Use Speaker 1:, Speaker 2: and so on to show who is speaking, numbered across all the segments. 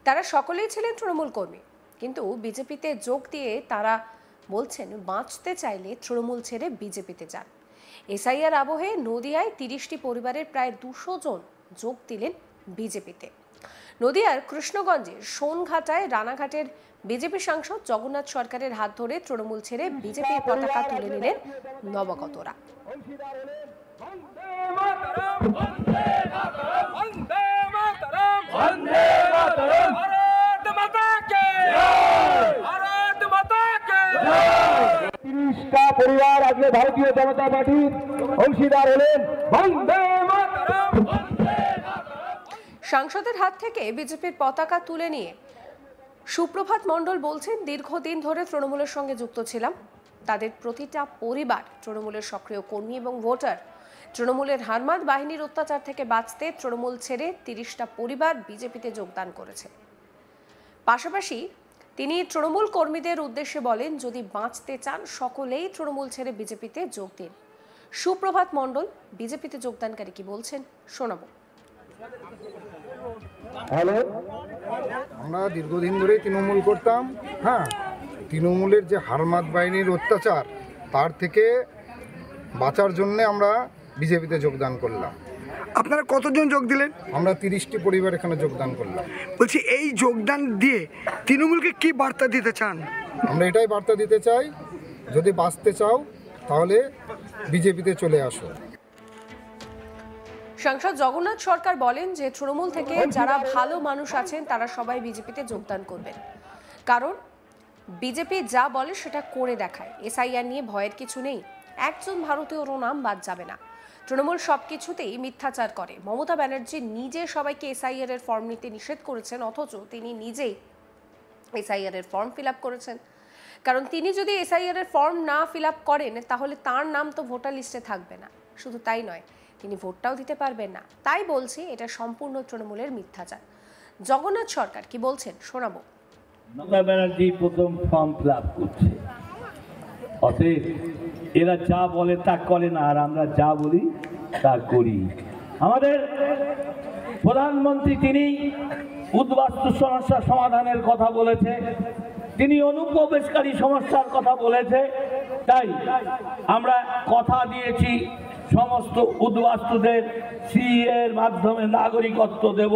Speaker 1: তারা সকলেই ছিলেন তৃণমূল কর্মী, কিন্তু বিজেপিতে যোগ দিয়ে তারা বলছেন বাঁচতে চাইলে তৃণমূল ছেড়ে বিজেপিতে যান। এসআইআর আবহে নদিয়ায় ৩০টি পরিবারের প্রায় ২০০ জন যোগ দিলেন বিজেপিতে। নদিয়ার কৃষ্ণগঞ্জের সোনঘাটায় রানাঘাটের বিজেপি সাংসদ জগন্নাথ সরকারের হাত ধরে তৃণমূল ছেড়ে বিজেপির পতাকা তুলে নিলেন নবাগতরা।
Speaker 2: পরিবার আজকে ভারতীয় জনতা পার্টির অংশীদার হলেন।
Speaker 1: সাংসদের হাত থেকে বিজেপির পতাকা তুলে নিয়ে সুপ্রভাত মণ্ডল বলছেন, দীর্ঘদিন ধরে তৃণমূলের সঙ্গে যুক্ত ছিলাম। তাদের প্রতিটা পরিবার তৃণমূলের সক্রিয় কর্মী এবং ভোটার। তৃণমূলের হারমাদ বাহিনীর অত্যাচার থেকে বাঁচতে তৃণমূল ছেড়ে ৩০টা পরিবার বিজেপিতে যোগদান করেছে। পাশাপাশি তিনি তৃণমূল কর্মীদের উদ্দেশ্যে বলেন, যদি বাঁচতে চান সকলেই তৃণমূল ছেড়ে বিজেপিতে যোগ দিন। সুপ্রভাত মণ্ডল বিজেপিতে যোগদানকারী কি বলছেন শোনাবো।
Speaker 3: হ্যালো, আমরা দীর্ঘদিন ধরেই তৃণমূল করতাম। হ্যাঁ, তৃণমূলের যে হারমাদ বাহিনীর অত্যাচার তার থেকে বাঁচার জন্যে আমরা বিজেপিতে যোগদান করলাম।
Speaker 4: আপনারা কতজন যোগ দিলেন?
Speaker 3: আমরা 30টি পরিবার এখানে যোগদান করলাম।
Speaker 4: বলছি, এই যোগদান দিয়ে তৃণমূলকে কি বার্তা দিতে চান?
Speaker 3: আমরা এটাই বার্তা দিতে চাই, যদি বাঁচতে চাও তাহলে বিজেপিতে চলে আসো।
Speaker 1: সাংসদ জগন্নাথ সরকার বলেন যে তৃণমূল থেকে যারা ভালো মানুষ আছেন তারা সবাই বিজেপিতে যোগদান করবেন, কারণ বিজেপি যা বলে সেটা করে দেখায়। এসআইআর নিয়ে ভয়ের কিছু নেই, একজন ভারতীয়রও নাম বাদ যাবে না। তৃণমূল সবকিছুতেই মিথ্যাচার করে। মমতা ব্যানার্জি নিজে সবাইকে এসআইআর এর ফর্ম নিতে নিষেধ করেছেন, অথচ তিনি নিজেই এসআইআর এর ফর্ম ফিল আপ করেছেন। কারণ তিনি যদি এসআইআর এর ফর্ম না ফিল আপ করেন তাহলে তার নাম তো ভোটার লিস্টে থাকবে না। শুধু তাই নয়, তিনি ভোটটাও দিতে পারবেন না। তাই বলছি, এটা সম্পূর্ণ তৃণমূলের মিথ্যাচার। জগন্নাথ সরকার কি বলছেন শোনাবো।
Speaker 5: মমতা ব্যানার্জি প্রথম ফর্ম ফিল আপ করছে, অতএব এরা যা বলে তা করে না, আর আমরা যা বলি তা করি। আমাদের প্রধানমন্ত্রী তিনি উদ্বাস্তু সমস্যা সমাধানের কথা বলেছে, তিনি অনুপ্রবেশকারী সমস্যার কথা বলেছে। তাই আমরা কথা দিয়েছি সমস্ত উদ্বাস্তুদের সিএর মাধ্যমে নাগরিকত্ব দেব।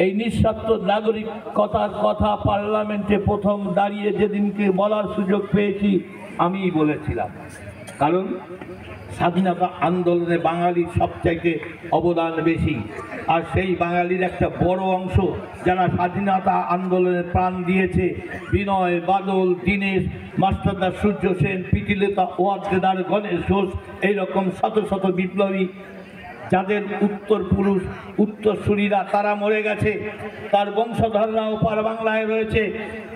Speaker 5: এই নিঃস্বার্থ নাগরিকতার কথা পার্লামেন্টে প্রথম দাঁড়িয়ে যেদিনকে বলার সুযোগ পেয়েছি আমিই বলেছিলাম, কারণ স্বাধীনতা আন্দোলনে বাঙালির সবচাইতে অবদান বেশি। আর সেই বাঙালির একটা বড় অংশ যারা স্বাধীনতা আন্দোলনে প্রাণ দিয়েছে, বিনয়, বাদল, দীনেশ, মাস্টারদা সূর্য সেন, পিটিলতা ওয়াদ্দেদার, গণেশ ঘোষ, এইরকম শত শত বিপ্লবী যাদের উত্তরপুরুষ উত্তরসূরিরা তারা মরে গেছে, তার বংশধররাও পার বাংলায় রয়েছে।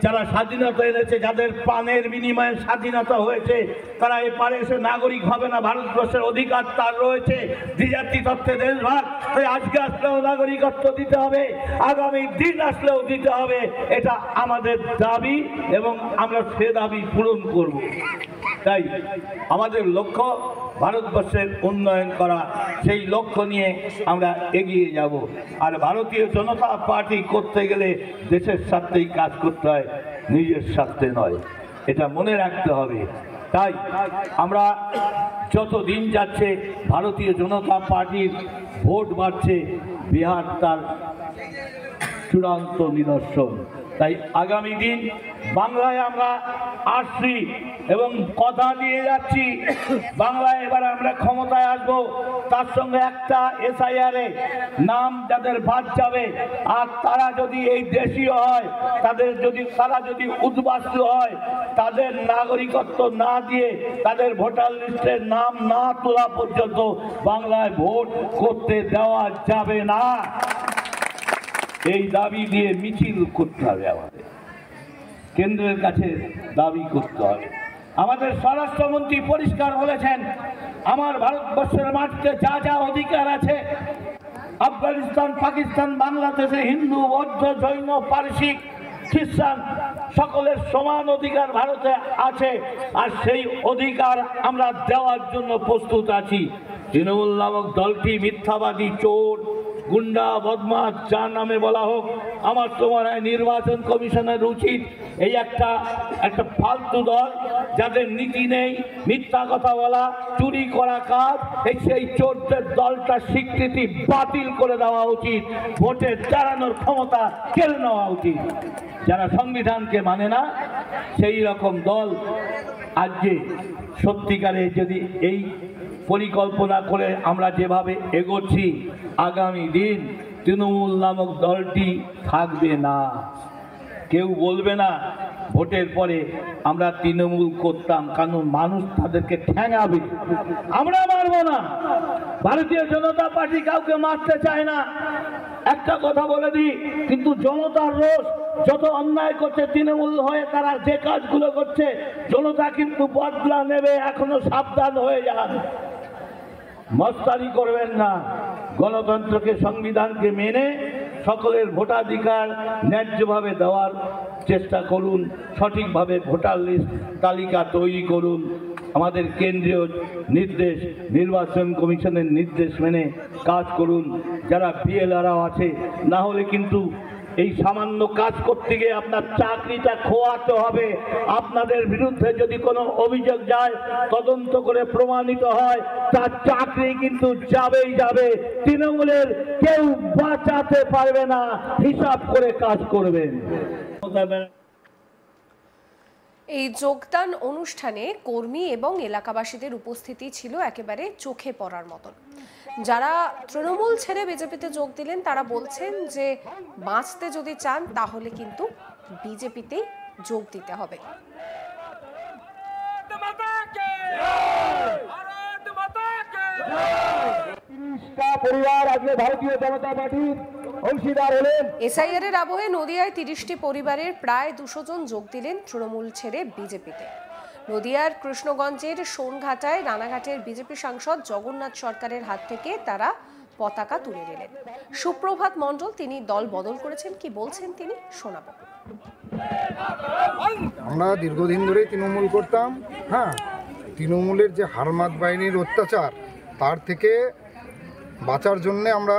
Speaker 5: যারা স্বাধীনতা এনেছে, যাদের প্রাণের বিনিময়ে স্বাধীনতা হয়েছে, তারা এপারে এসে নাগরিক হবে না, ভারতবর্ষের অধিকার তার রয়েছে। দ্বিজাতি তত্ত্বে দেশভাগ, তাই আজকে আসলেও নাগরিকত্ব দিতে হবে, আগামী দিন আসলেও দিতে হবে। এটা আমাদের দাবি এবং আমরা সে দাবি পূরণ করব। তাই আমাদের লক্ষ্য ভারতবর্ষের উন্নয়ন করা, সেই লক্ষ্য নিয়ে আমরা এগিয়ে যাব। আর ভারতীয় জনতা পার্টি করতে গেলে দেশের স্বার্থেই কাজ করতে হয়, নিজের স্বার্থে নয়, এটা মনে রাখতে হবে। তাই আমরা যত দিন যাচ্ছে ভারতীয় জনতা পার্টির ভোট বাড়ছে, বিহার তার চূড়ান্ত নিদর্শন। তাই আগামী দিন বাংলায় আমরা আসছি এবং কথা দিয়ে যাচ্ছি, বাংলায় এবার আমরা ক্ষমতায় আসবো। তার সঙ্গে একটা এসআইআরে নাম যাদের বাদ যাবে, আর তারা যদি এই দেশীয় হয়, তারা যদি উদ্বাস্তু হয়, তাদের নাগরিকত্ব না দিয়ে তাদের ভোটার লিস্টের নাম না তোলা পর্যন্ত বাংলায় ভোট করতে দেওয়া যাবে না। এই দাবি দিয়ে মিছিল করতে হবে, আমাদের কেন্দ্রের কাছে দাবি করতে হবে। আমাদের স্বরাষ্ট্রমন্ত্রী পরিষ্কার বলেছেন, আমার ভারতবর্ষের মাটিতে যা যা অধিকার আছে, আফগানিস্তান, পাকিস্তান, বাংলাদেশে হিন্দু, বৌদ্ধ, জৈন, পারসিক, খ্রিস্টান সকলের সমান অধিকার ভারতে আছে, আর সেই অধিকার আমরা দেওয়ার জন্য প্রস্তুত আছি। তৃণমূল নামক দলটি মিথ্যাবাদী, চোর, গুন্ডা বদমাশ যার নামে বলা হোক, আমার তো মনে হয় নির্বাচন কমিশনের উচিত এই একটা ফালতু দল যাদের নীতি নেই, মিথ্যা কথা বলা, চুরি করা কাজ, সেই চোরদের দলটা স্বীকৃতি বাতিল করে দেওয়া উচিত, ভোটে দাঁড়ানোর ক্ষমতা কেড়ে নেওয়া উচিত। যারা সংবিধানকে মানে না সেই রকম দল আজকে সত্যিকারে যদি এই পরিকল্পনা করে আমরা যেভাবে এগোচ্ছি, আগামী দিন তৃণমূল নামক দলটি থাকবে না। কেউ বলবে না ভোটের পরে আমরা তৃণমূল করতাম, কারণ মানুষ তাদেরকে ঠ্যাঙাবে। আমরা মারব না। ভারতীয় জনতা পার্টি কাউকে মারতে চায় না, একটা কথা বলে দিই, কিন্তু জনতার রোষ যত অন্যায় করছে তৃণমূল হয়ে, তারা যে কাজগুলো করছে জনতা কিন্তু বদলা নেবে। এখনো সাবধান হয়ে যান, মস্তানি করবেন না। গণতন্ত্রকে, সংবিধানকে মেনে সকলের ভোটাধিকার ন্যায্যভাবে দেওয়ার চেষ্টা করুন, সঠিকভাবে ভোটার লিস্ট তালিকা তৈরি করুন। আমাদের কেন্দ্রীয় নির্দেশ, নির্বাচন কমিশনের নির্দেশ মেনে কাজ করুন। যারা বিএলআরও আছে, না হলে কিন্তু এই সামান্য কাজ করতে গিয়ে আপনার চাকরিটা খোয়াতে হবে। আপনাদের বিরুদ্ধে যদি কোনো অভিযোগ যায়, তদন্ত করে প্রমাণিত হয়, তার চাকরি কিন্তু যাবেই যাবে। তৃণমূলের কেউ বাঁচাতে পারবে না, হিসাব করে কাজ করবেন।
Speaker 1: এই যোগদান অনুষ্ঠানে কর্মী এবং এলাকাবাসীদের উপস্থিতি ছিল একেবারে চোখে পড়ার মতন। যারা তৃণমূল ছেড়ে বিজেপিতে যোগ দিলেন তারা বলছেন যে বাঁচতে যদি চান তাহলে কিন্তু বিজেপিতেই যোগ দিতে হবে।
Speaker 2: পরিবার আজকে ভারতীয় জনতা পার্টির অংশীদার হলেন।
Speaker 1: এসআইআর এর আবহে নদিয়ায় 30টি পরিবারের প্রায় 200 জন যোগ দিলেন তৃণমূল ছেড়ে বিজেপিতে। নদিয়ার কৃষ্ণগঞ্জের সোনঘাটায় রানাঘাটের বিজেপি সাংসদ জগন্নাথ সরকারের হাত থেকে তারা পতাকা তুলে নিলেন। সুপ্রভাত মণ্ডল তিনি দল বদল করেছেন, কি বলছেন তিনি শোনাবো।
Speaker 3: আমরা দীর্ঘদিন ধরেই তৃণমূল করতাম। হ্যাঁ, তৃণমূলের যে হারমাত বাহিনীর অত্যাচার, তার থেকে বাঁচার জন্যে আমরা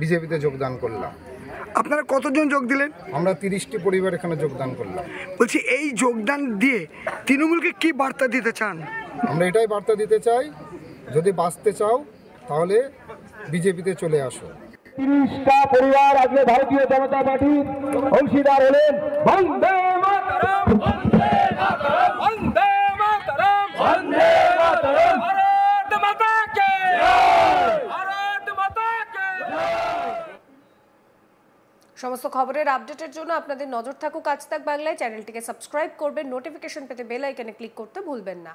Speaker 3: বিজেপিতে যোগদান করলাম।
Speaker 4: আপনারা কতজন যোগ দিলেন?
Speaker 3: আমরা 30টি পরিবার এখানে যোগদান করলাম।
Speaker 4: বলছি, এই যোগদান দিয়ে তৃণমূলকে কি বার্তা দিতে চান?
Speaker 3: আমরা এটাই বার্তা দিতে চাই, যদি বাঁচতে চাও তাহলে বিজেপিতে চলে আসো।
Speaker 2: 30টা পরিবার আজকে ভারতীয় জনতা পার্টির অংশীদার হলেন। বন্দে মাতরম, বন্দে মাতরম, বন্দে মাতরম, বন্দে মাতরম, ভারত মাতা কে জয়, ভারত মাতা কে জয়।
Speaker 1: সমস্ত খবরের আপডেটের জন্য আপনাদের নজর থাকুক আজ তাক বাংলায়। চ্যানেলটিকে সাবস্ক্রাইব করবেন, নোটিফিকেশন পেতে বেল আইকনে ক্লিক করতে ভুলবেন না।